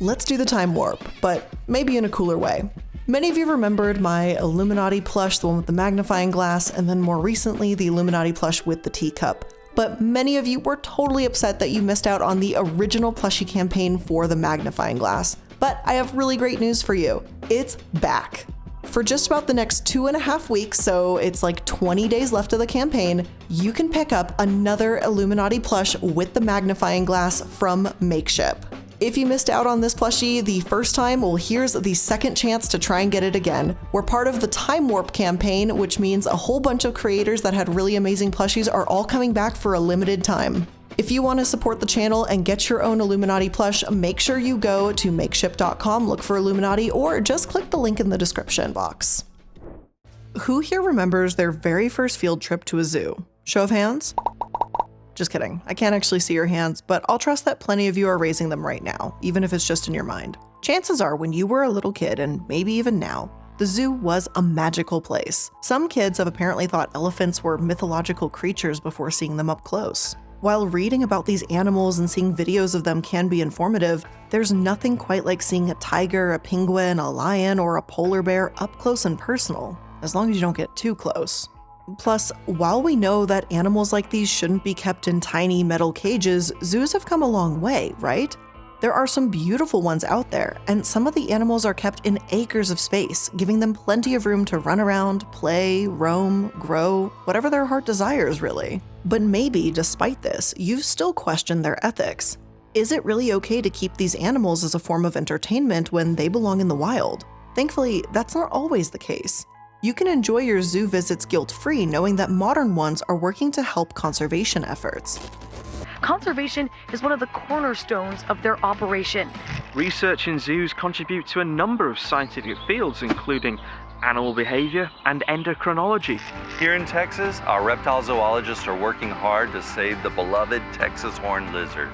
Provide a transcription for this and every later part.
Let's do the time warp, but maybe in a cooler way. Many of you remembered my Illuminaughtii plush, the one with the magnifying glass, and then more recently, the Illuminaughtii plush with the teacup. But many of you were totally upset that you missed out on the original plushie campaign for the magnifying glass. But I have really great news for you. It's back. For just about the next 2.5 weeks, so it's like 20 days left of the campaign, you can pick up another Illuminaughtii plush with the magnifying glass from Makeship. If you missed out on this plushie the first time, well, here's the second chance to try and get it again. We're part of the Time Warp campaign, which means a whole bunch of creators that had really amazing plushies are all coming back for a limited time. If you want to support the channel and get your own Illuminaughtii plush, make sure you go to makeship.com, look for Illuminaughtii, or just click the link in the description box. Who here remembers their very first field trip to a zoo? Show of hands? Just kidding. I can't actually see your hands, but I'll trust that plenty of you are raising them right now, even if it's just in your mind. Chances are when you were a little kid, and maybe even now, the zoo was a magical place. Some kids have apparently thought elephants were mythological creatures before seeing them up close. While reading about these animals and seeing videos of them can be informative, there's nothing quite like seeing a tiger, a penguin, a lion, or a polar bear up close and personal, as long as you don't get too close. Plus, while we know that animals like these shouldn't be kept in tiny metal cages, zoos have come a long way, right? There are some beautiful ones out there, and some of the animals are kept in acres of space, giving them plenty of room to run around, play, roam, grow, whatever their heart desires, really. But maybe, despite this, you've still questioned their ethics. Is it really okay to keep these animals as a form of entertainment when they belong in the wild? Thankfully, that's not always the case. You can enjoy your zoo visits guilt-free knowing that modern ones are working to help conservation efforts. Conservation is one of the cornerstones of their operation. Research in zoos contribute to a number of scientific fields, including animal behavior and endocrinology. Here in Texas, our reptile zoologists are working hard to save the beloved Texas horned lizard.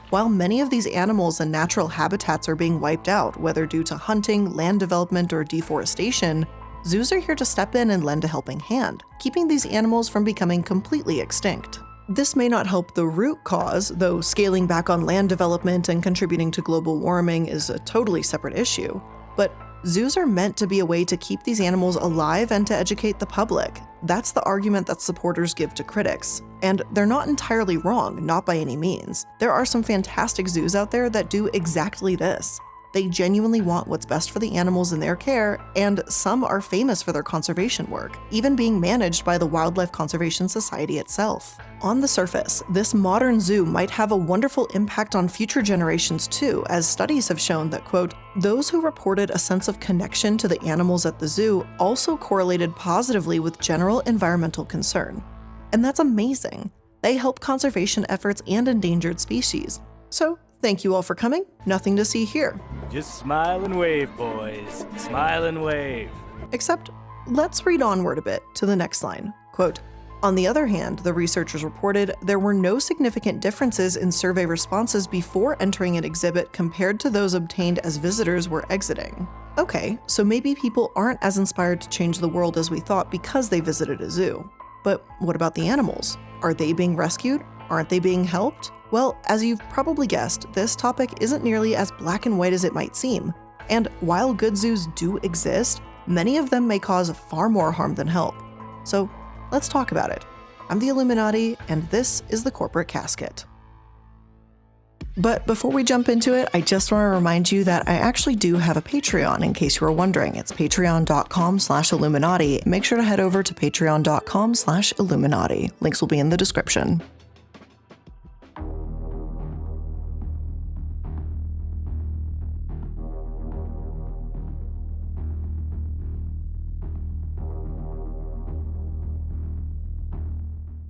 While many of these animals and natural habitats are being wiped out, whether due to hunting, land development, or deforestation, zoos are here to step in and lend a helping hand, keeping these animals from becoming completely extinct. This may not help the root cause, though scaling back on land development and contributing to global warming is a totally separate issue. But zoos are meant to be a way to keep these animals alive and to educate the public. That's the argument that supporters give to critics. And they're not entirely wrong, not by any means. There are some fantastic zoos out there that do exactly this. They genuinely want what's best for the animals in their care, and some are famous for their conservation work, even being managed by the Wildlife Conservation Society itself. On the surface, this modern zoo might have a wonderful impact on future generations too, as studies have shown that, quote, those who reported a sense of connection to the animals at the zoo also correlated positively with general environmental concern. And that's amazing. They help conservation efforts and endangered species. So, thank you all for coming. Nothing to see here. Just smile and wave, boys. Smile and wave. Except, let's read onward a bit to the next line. Quote, on the other hand, the researchers reported there were no significant differences in survey responses before entering an exhibit compared to those obtained as visitors were exiting. Okay, so maybe people aren't as inspired to change the world as we thought because they visited a zoo. But what about the animals? Are they being rescued? Aren't they being helped? Well, as you've probably guessed, this topic isn't nearly as black and white as it might seem. And while good zoos do exist, many of them may cause far more harm than help. So let's talk about it. I'm the Illuminaughtii, and this is the Corporate Casket. But before we jump into it, I just want to remind you that I actually do have a Patreon, in case you were wondering. It's patreon.com/Illuminaughtii. Make sure to head over to patreon.com/Illuminaughtii. Links will be in the description.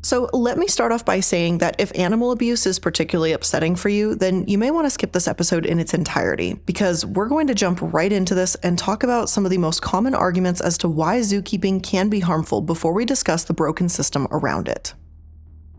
So let me start off by saying that if animal abuse is particularly upsetting for you, then you may want to skip this episode in its entirety, because we're going to jump right into this and talk about some of the most common arguments as to why zookeeping can be harmful before we discuss the broken system around it.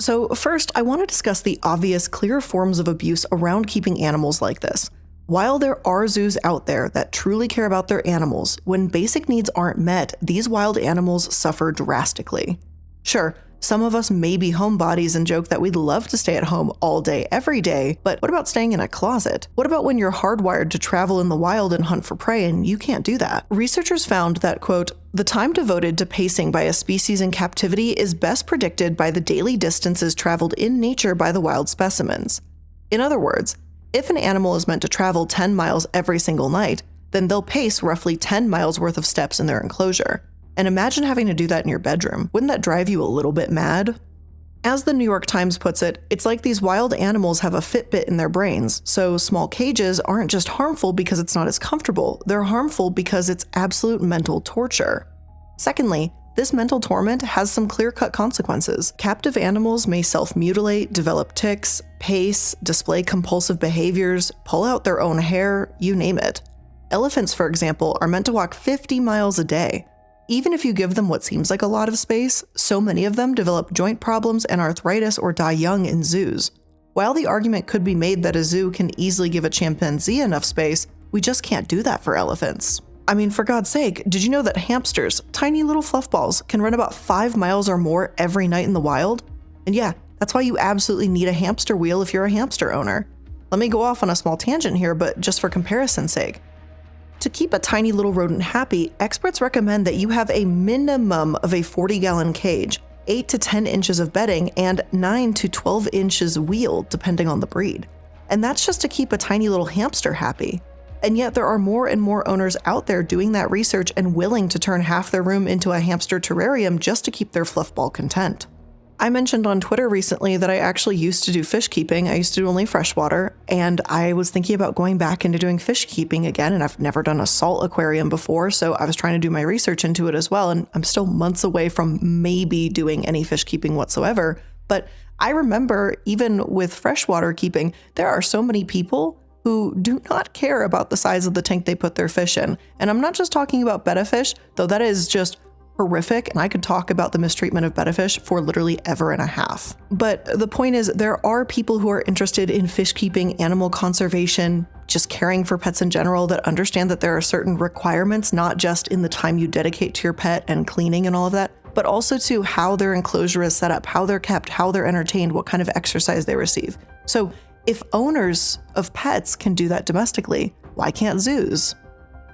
So first, I want to discuss the obvious, clear forms of abuse around keeping animals like this. While there are zoos out there that truly care about their animals, when basic needs aren't met, these wild animals suffer drastically. Sure, Some of us may be homebodies and joke that we'd love to stay at home all day, every day, but what about staying in a closet? What about when you're hardwired to travel in the wild and hunt for prey and you can't do that? Researchers found that, quote, the time devoted to pacing by a species in captivity is best predicted by the daily distances traveled in nature by the wild specimens. In other words, if an animal is meant to travel 10 miles every single night, then they'll pace roughly 10 miles worth of steps in their enclosure. And imagine having to do that in your bedroom. Wouldn't that drive you a little bit mad? As the New York Times puts it, it's like these wild animals have a Fitbit in their brains, so small cages aren't just harmful because it's not as comfortable, they're harmful because it's absolute mental torture. Secondly, this mental torment has some clear-cut consequences. Captive animals may self-mutilate, develop tics, pace, display compulsive behaviors, pull out their own hair, you name it. Elephants, for example, are meant to walk 50 miles a day. Even if you give them what seems like a lot of space, so many of them develop joint problems and arthritis or die young in zoos. While the argument could be made that a zoo can easily give a chimpanzee enough space, we just can't do that for elephants. I mean, for God's sake, did you know that hamsters, tiny little fluff balls, can run about 5 miles or more every night in the wild? And yeah, that's why you absolutely need a hamster wheel if you're a hamster owner. Let me go off on a small tangent here, but just for comparison's sake. To keep a tiny little rodent happy, experts recommend that you have a minimum of a 40-gallon cage, 8 to 10 inches of bedding, and 9 to 12 inches wheel, depending on the breed. And that's just to keep a tiny little hamster happy. And yet there are more and more owners out there doing that research and willing to turn half their room into a hamster terrarium just to keep their fluffball content. I mentioned on Twitter recently that I actually used to do fish keeping. I used to do only freshwater, and I was thinking about going back into doing fish keeping again, and I've never done a salt aquarium before, so I was trying to do my research into it as well, and I'm still months away from maybe doing any fish keeping whatsoever. But I remember even with freshwater keeping, there are so many people who do not care about the size of the tank they put their fish in. And I'm not just talking about betta fish, though that is just horrific, and I could talk about the mistreatment of betta fish for literally ever and a half. But the point is, there are people who are interested in fish keeping, animal conservation, just caring for pets in general, that understand that there are certain requirements, not just in the time you dedicate to your pet and cleaning and all of that, but also to how their enclosure is set up, how they're kept, how they're entertained, what kind of exercise they receive. So if owners of pets can do that domestically, why can't zoos?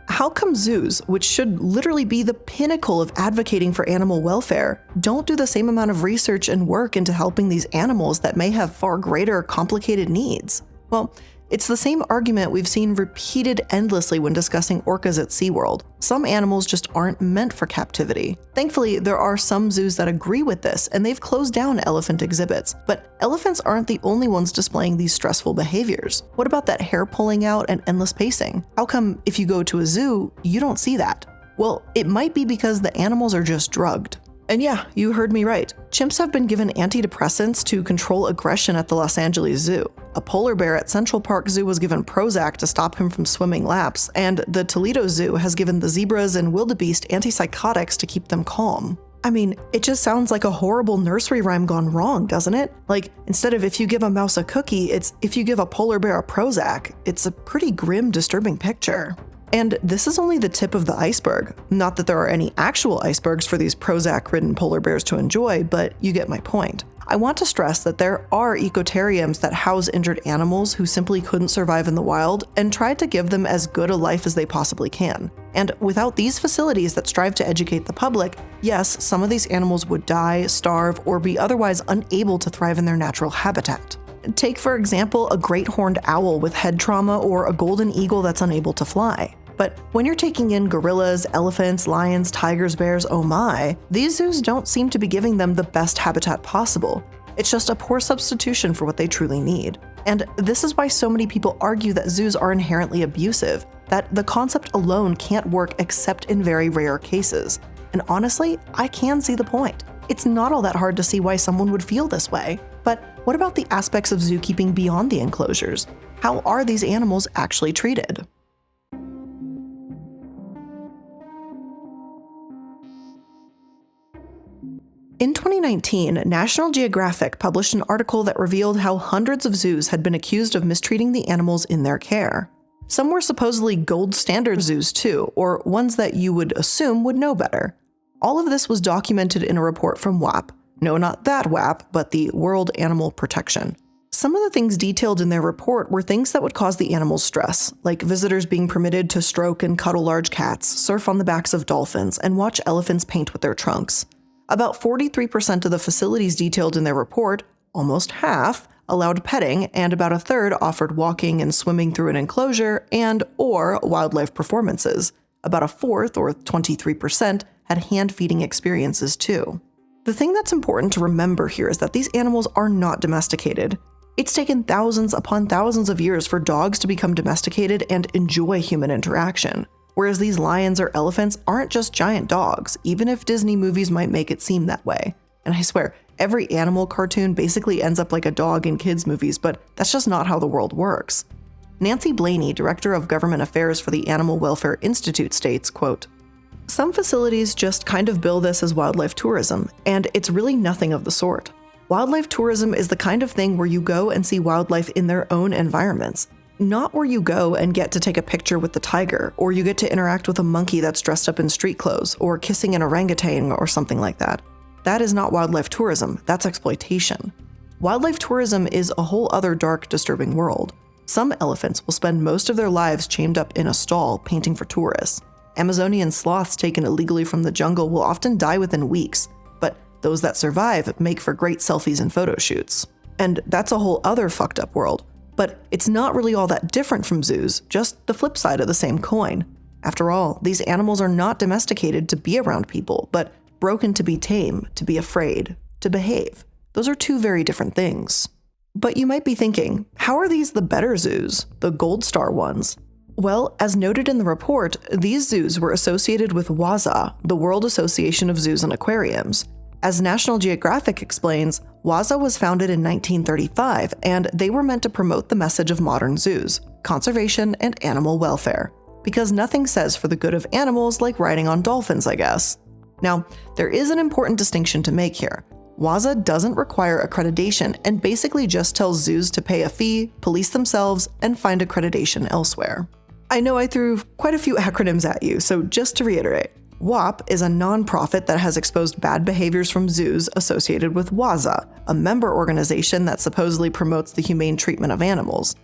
How come zoos, which should literally be the pinnacle of advocating for animal welfare, don't do the same amount of research and work into helping these animals that may have far greater complicated needs? Well, it's the same argument we've seen repeated endlessly when discussing orcas at SeaWorld. Some animals just aren't meant for captivity. Thankfully, there are some zoos that agree with this, and they've closed down elephant exhibits. But elephants aren't the only ones displaying these stressful behaviors. What about that hair pulling out and endless pacing? How come if you go to a zoo, you don't see that? Well, it might be because the animals are just drugged. And yeah, you heard me right. Chimps have been given antidepressants to control aggression at the Los Angeles Zoo. A polar bear at Central Park Zoo was given Prozac to stop him from swimming laps, and the Toledo Zoo has given the zebras and wildebeest antipsychotics to keep them calm. I mean, it just sounds like a horrible nursery rhyme gone wrong, doesn't it? Like, instead of if you give a mouse a cookie, it's if you give a polar bear a Prozac. It's a pretty grim, disturbing picture. And this is only the tip of the iceberg. Not that there are any actual icebergs for these Prozac-ridden polar bears to enjoy, but you get my point. I want to stress that there are ecotariums that house injured animals who simply couldn't survive in the wild and try to give them as good a life as they possibly can. And without these facilities that strive to educate the public, yes, some of these animals would die, starve, or be otherwise unable to thrive in their natural habitat. Take, for example, a great horned owl with head trauma or a golden eagle that's unable to fly. But when you're taking in gorillas, elephants, lions, tigers, bears, oh my, these zoos don't seem to be giving them the best habitat possible. It's just a poor substitution for what they truly need. And this is why so many people argue that zoos are inherently abusive, that the concept alone can't work except in very rare cases. And honestly, I can see the point. It's not all that hard to see why someone would feel this way. But what about the aspects of zookeeping beyond the enclosures? How are these animals actually treated? In 2019, National Geographic published an article that revealed how hundreds of zoos had been accused of mistreating the animals in their care. Some were supposedly gold standard zoos too, or ones that you would assume would know better. All of this was documented in a report from WAP, No, not that WAP, but the World Animal Protection. Some of the things detailed in their report were things that would cause the animals stress, like visitors being permitted to stroke and cuddle large cats, surf on the backs of dolphins, and watch elephants paint with their trunks. About 43% of the facilities detailed in their report, almost half, allowed petting, and about a third offered walking and swimming through an enclosure and/or wildlife performances. About a fourth, or 23%, had hand-feeding experiences too. The thing that's important to remember here is that these animals are not domesticated. It's taken thousands upon thousands of years for dogs to become domesticated and enjoy human interaction, whereas these lions or elephants aren't just giant dogs, even if Disney movies might make it seem that way. And I swear, every animal cartoon basically ends up like a dog in kids' movies, but that's just not how the world works. Nancy Blaney, Director of Government Affairs for the Animal Welfare Institute, states, quote, "Some facilities just kind of bill this as wildlife tourism, and it's really nothing of the sort. Wildlife tourism is the kind of thing where you go and see wildlife in their own environments, not where you go and get to take a picture with the tiger, or you get to interact with a monkey that's dressed up in street clothes, or kissing an orangutan or something like that. That is not wildlife tourism, that's exploitation. Wildlife tourism is a whole other dark, disturbing world. Some elephants will spend most of their lives chained up in a stall painting for tourists. Amazonian sloths taken illegally from the jungle will often die within weeks, but those that survive make for great selfies and photo shoots. And that's a whole other fucked up world. But it's not really all that different from zoos, just the flip side of the same coin. After all, these animals are not domesticated to be around people, but broken to be tame, to be afraid, to behave. Those are two very different things. But you might be thinking, how are these the better zoos, the gold star ones? Well, as noted in the report, these zoos were associated with WAZA, the World Association of Zoos and Aquariums. As National Geographic explains, WAZA was founded in 1935, and they were meant to promote the message of modern zoos, conservation and animal welfare. Because nothing says for the good of animals like riding on dolphins, I guess. Now, there is an important distinction to make here. WAZA doesn't require accreditation and basically just tells zoos to pay a fee, police themselves, and find accreditation elsewhere. I know I threw quite a few acronyms at you, so just to reiterate, WAP is a nonprofit that has exposed bad behaviors from zoos associated with WAZA, a member organization that supposedly promotes the humane treatment of animals.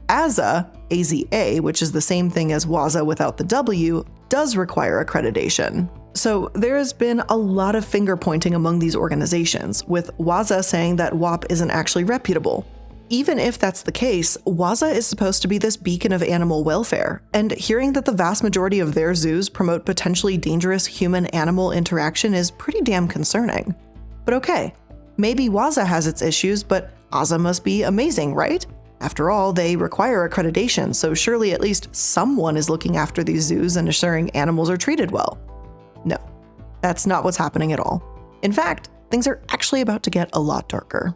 AZA, AZA, which is the same thing as WAZA without the W, does require accreditation. So there has been a lot of finger pointing among these organizations, with WAZA saying that WAP isn't actually reputable. Even if that's the case, WAZA is supposed to be this beacon of animal welfare, and hearing that the vast majority of their zoos promote potentially dangerous human-animal interaction is pretty damn concerning. But okay, maybe WAZA has its issues, but AZA must be amazing, right? After all, they require accreditation, so surely at least someone is looking after these zoos and assuring animals are treated well. No, that's not what's happening at all. In fact, things are actually about to get a lot darker.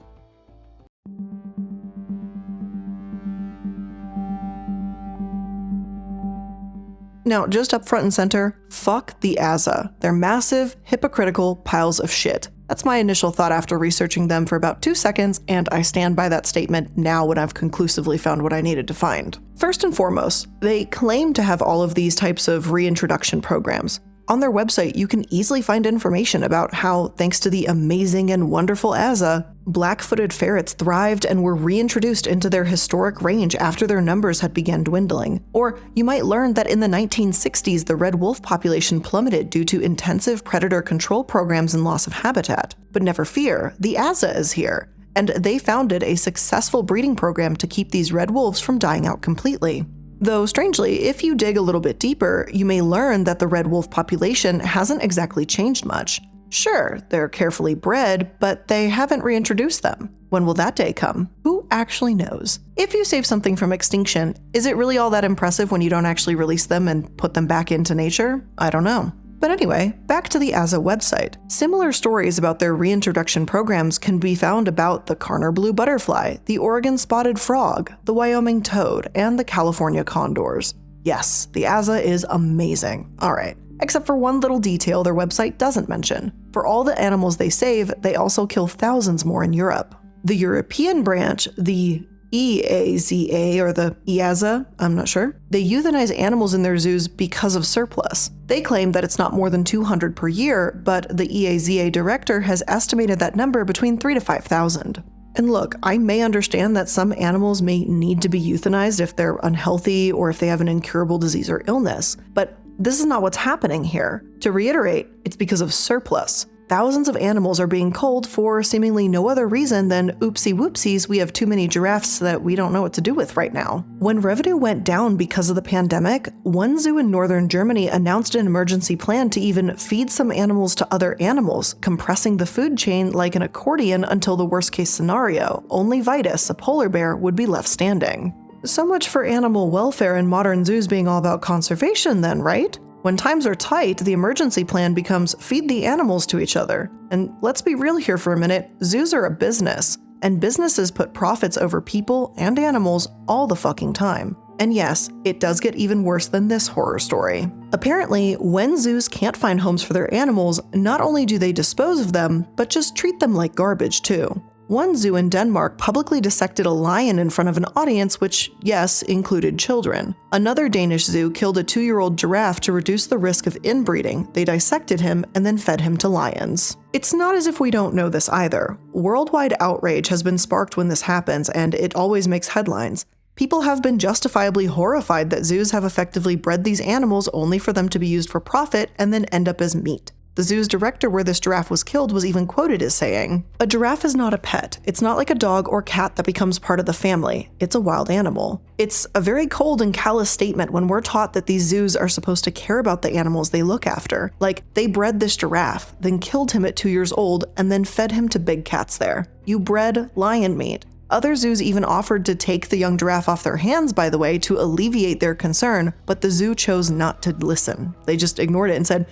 Now, just up front and center, fuck the AZA. They're massive, hypocritical piles of shit. That's my initial thought after researching them for about 2 seconds, and I stand by that statement now when I've conclusively found what I needed to find. First and foremost, they claim to have all of these types of reintroduction programs. On their website, you can easily find information about how, thanks to the amazing and wonderful AZA, black-footed ferrets thrived and were reintroduced into their historic range after their numbers had begun dwindling. Or you might learn that in the 1960s, the red wolf population plummeted due to intensive predator control programs and loss of habitat. But never fear, the AZA is here, and they founded a successful breeding program to keep these red wolves from dying out completely. Though strangely, if you dig a little bit deeper, you may learn that the red wolf population hasn't exactly changed much. Sure, they're carefully bred, but they haven't reintroduced them. When will that day come? Who actually knows? If you save something from extinction, is it really all that impressive when you don't actually release them and put them back into nature? I don't know. But anyway, back to the AZA website. Similar stories about their reintroduction programs can be found about the Karner blue butterfly, the Oregon spotted frog, the Wyoming toad, and the California condors. Yes, the AZA is amazing. Alright, except for one little detail their website doesn't mention. For all the animals they save, they also kill thousands more in Europe. The European branch, the EAZA or the IAZA, I'm not sure. They euthanize animals in their zoos because of surplus. They claim that it's not more than 200 per year, but the EAZA director has estimated that number between 3,000 to 5,000. And look, I may understand that some animals may need to be euthanized if they're unhealthy or if they have an incurable disease or illness, but this is not what's happening here. To reiterate, it's because of surplus. Thousands of animals are being culled for seemingly no other reason than oopsie whoopsies, we have too many giraffes that we don't know what to do with right now. When revenue went down because of the pandemic, one zoo in northern Germany announced an emergency plan to even feed some animals to other animals, compressing the food chain like an accordion until the worst case scenario, only Vitus, a polar bear, would be left standing. So much for animal welfare and modern zoos being all about conservation then, right? When times are tight, the emergency plan becomes feed the animals to each other. And let's be real here for a minute, zoos are a business, and businesses put profits over people and animals all the fucking time. And yes, it does get even worse than this horror story. Apparently, when zoos can't find homes for their animals, not only do they dispose of them, but just treat them like garbage too. One zoo in Denmark publicly dissected a lion in front of an audience which, yes, included children. Another Danish zoo killed a 2-year-old giraffe to reduce the risk of inbreeding. They dissected him and then fed him to lions. It's not as if we don't know this either. Worldwide outrage has been sparked when this happens, and it always makes headlines. People have been justifiably horrified that zoos have effectively bred these animals only for them to be used for profit and then end up as meat. The zoo's director where this giraffe was killed was even quoted as saying, "A giraffe is not a pet. It's not like a dog or cat that becomes part of the family. It's a wild animal." It's a very cold and callous statement when we're taught that these zoos are supposed to care about the animals they look after. Like, they bred this giraffe, then killed him at 2 years old, and then fed him to big cats there. You bred lion meat. Other zoos even offered to take the young giraffe off their hands, by the way, to alleviate their concern, but the zoo chose not to listen. They just ignored it and said,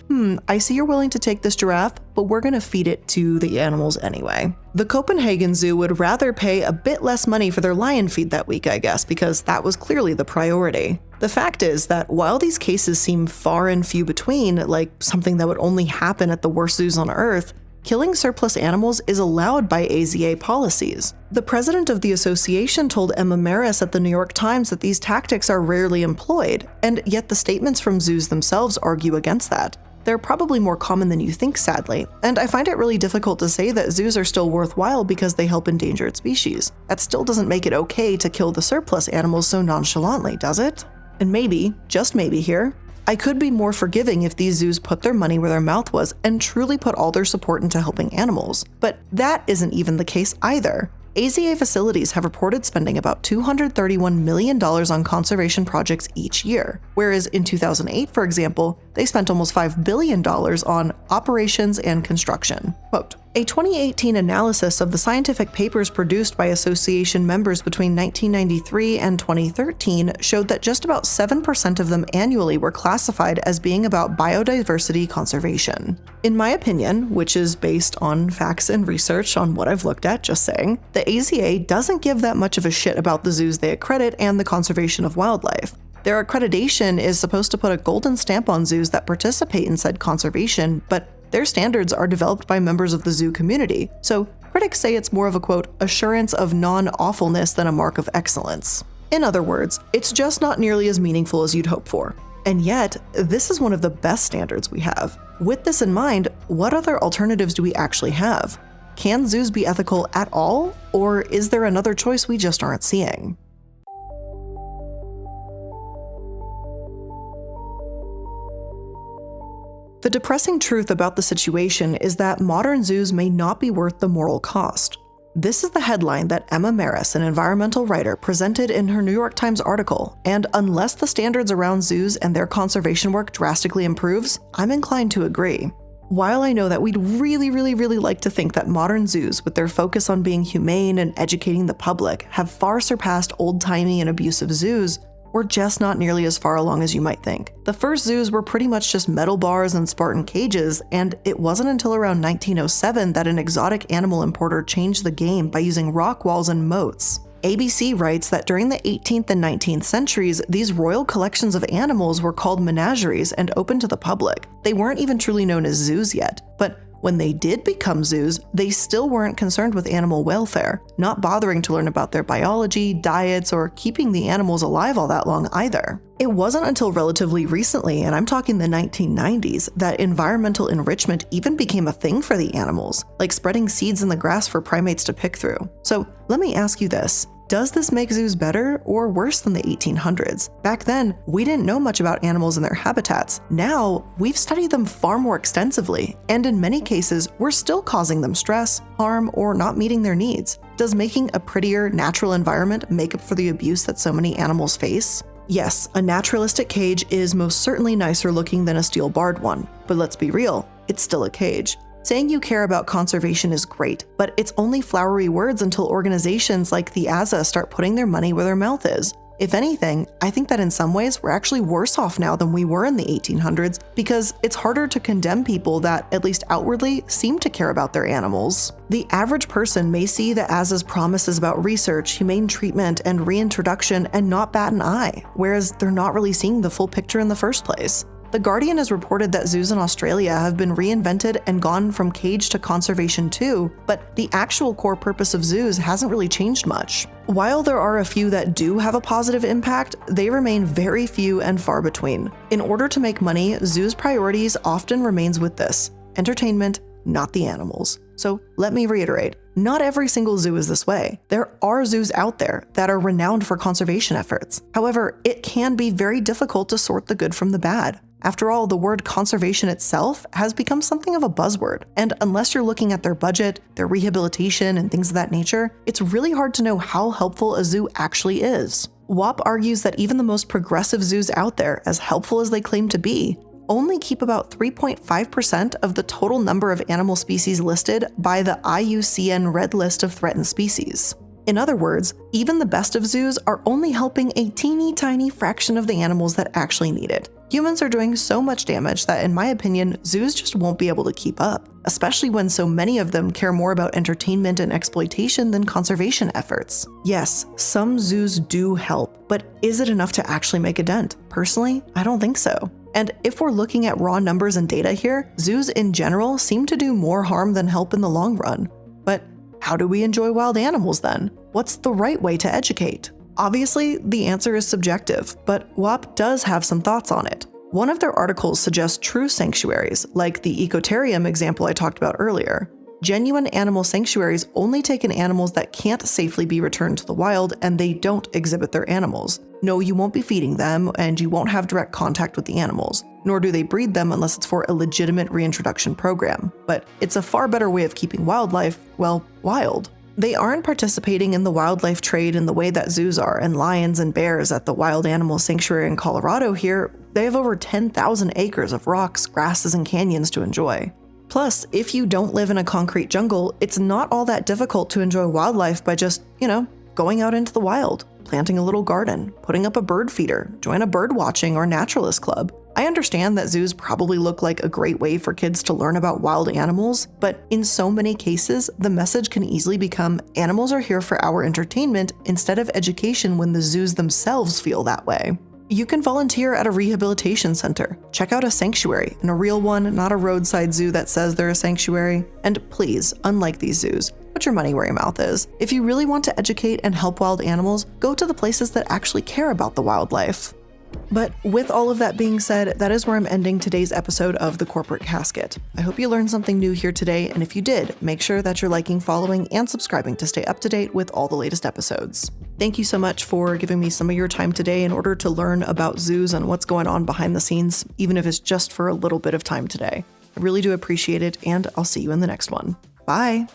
I see you're willing to take this giraffe, but we're gonna feed it to the animals anyway. The Copenhagen Zoo would rather pay a bit less money for their lion feed that week, I guess, because that was clearly the priority. The fact is that while these cases seem far and few between, like something that would only happen at the worst zoos on Earth, killing surplus animals is allowed by AZA policies. The president of the association told Emma Maris at the New York Times that these tactics are rarely employed, and yet the statements from zoos themselves argue against that. They're probably more common than you think, sadly, and I find it really difficult to say that zoos are still worthwhile because they help endangered species. That still doesn't make it okay to kill the surplus animals so nonchalantly, does it? And maybe, just maybe here, I could be more forgiving if these zoos put their money where their mouth was and truly put all their support into helping animals. But that isn't even the case either. AZA facilities have reported spending about $231 million on conservation projects each year, whereas in 2008, for example, they spent almost $5 billion on operations and construction. Quote, a 2018 analysis of the scientific papers produced by association members between 1993 and 2013 showed that just about 7% of them annually were classified as being about biodiversity conservation. In my opinion, which is based on facts and research on what I've looked at, just saying, the AZA doesn't give that much of a shit about the zoos they accredit and the conservation of wildlife. Their accreditation is supposed to put a golden stamp on zoos that participate in said conservation, but their standards are developed by members of the zoo community, so critics say it's more of a, quote, assurance of non-awfulness than a mark of excellence. In other words, it's just not nearly as meaningful as you'd hope for. And yet, this is one of the best standards we have. With this in mind, what other alternatives do we actually have? Can zoos be ethical at all, or is there another choice we just aren't seeing? The depressing truth about the situation is that modern zoos may not be worth the moral cost. This is the headline that Emma Maris, an environmental writer, presented in her New York Times article, and unless the standards around zoos and their conservation work drastically improves, I'm inclined to agree. While I know that we'd really like to think that modern zoos, with their focus on being humane and educating the public, have far surpassed old-timey and abusive zoos, we're just not nearly as far along as you might think. The first zoos were pretty much just metal bars and Spartan cages, and it wasn't until around 1907 that an exotic animal importer changed the game by using rock walls and moats. ABC writes that during the 18th and 19th centuries, these royal collections of animals were called menageries and open to the public. They weren't even truly known as zoos yet, but When they did become zoos, they still weren't concerned with animal welfare, not bothering to learn about their biology, diets, or keeping the animals alive all that long either. It wasn't until relatively recently, and I'm talking the 1990s, that environmental enrichment even became a thing for the animals, like spreading seeds in the grass for primates to pick through. So let me ask you this. Does this make zoos better or worse than the 1800s? Back then, we didn't know much about animals and their habitats. Now, we've studied them far more extensively, and in many cases, we're still causing them stress, harm, or not meeting their needs. Does making a prettier, natural environment make up for the abuse that so many animals face? Yes, a naturalistic cage is most certainly nicer looking than a steel-barred one, but let's be real, it's still a cage. Saying you care about conservation is great, but it's only flowery words until organizations like the ASA start putting their money where their mouth is. If anything, I think that in some ways we're actually worse off now than we were in the 1800s because it's harder to condemn people that, at least outwardly, seem to care about their animals. The average person may see the ASA's promises about research, humane treatment, and reintroduction and not bat an eye, whereas they're not really seeing the full picture in the first place. The Guardian has reported that zoos in Australia have been reinvented and gone from cage to conservation too, but the actual core purpose of zoos hasn't really changed much. While there are a few that do have a positive impact, they remain very few and far between. In order to make money, zoos' priorities often remains with this: entertainment, not the animals. So let me reiterate, not every single zoo is this way. There are zoos out there that are renowned for conservation efforts. However, it can be very difficult to sort the good from the bad. After all, the word conservation itself has become something of a buzzword, and unless you're looking at their budget, their rehabilitation, and things of that nature, it's really hard to know how helpful a zoo actually is. WAP argues that even the most progressive zoos out there, as helpful as they claim to be, only keep about 3.5% of the total number of animal species listed by the IUCN Red List of Threatened Species. In other words, even the best of zoos are only helping a teeny tiny fraction of the animals that actually need it. Humans are doing so much damage that, in my opinion, zoos just won't be able to keep up, especially when so many of them care more about entertainment and exploitation than conservation efforts. Yes, some zoos do help, but is it enough to actually make a dent? Personally, I don't think so. And if we're looking at raw numbers and data here, zoos in general seem to do more harm than help in the long run. But how do we enjoy wild animals then? What's the right way to educate? Obviously, the answer is subjective, but WAP does have some thoughts on it. One of their articles suggests true sanctuaries, like the ecotarium example I talked about earlier. Genuine animal sanctuaries only take in animals that can't safely be returned to the wild, and they don't exhibit their animals. No, you won't be feeding them, and you won't have direct contact with the animals, nor do they breed them unless it's for a legitimate reintroduction program. But it's a far better way of keeping wildlife, well, wild. They aren't participating in the wildlife trade in the way that zoos are, and lions and bears at the Wild Animal Sanctuary in Colorado here, they have over 10,000 acres of rocks, grasses, and canyons to enjoy. Plus, if you don't live in a concrete jungle, it's not all that difficult to enjoy wildlife by just, going out into the wild, planting a little garden, putting up a bird feeder, join a bird watching or naturalist club. I understand that zoos probably look like a great way for kids to learn about wild animals, but in so many cases, the message can easily become animals are here for our entertainment instead of education when the zoos themselves feel that way. You can volunteer at a rehabilitation center, check out a sanctuary, and a real one, not a roadside zoo that says they're a sanctuary. And please, unlike these zoos, put your money where your mouth is. If you really want to educate and help wild animals, go to the places that actually care about the wildlife. But with all of that being said, that is where I'm ending today's episode of The Corporate Casket. I hope you learned something new here today, and if you did, make sure that you're liking, following, and subscribing to stay up to date with all the latest episodes. Thank you so much for giving me some of your time today in order to learn about zoos and what's going on behind the scenes, even if it's just for a little bit of time today. I really do appreciate it, and I'll see you in the next one. Bye!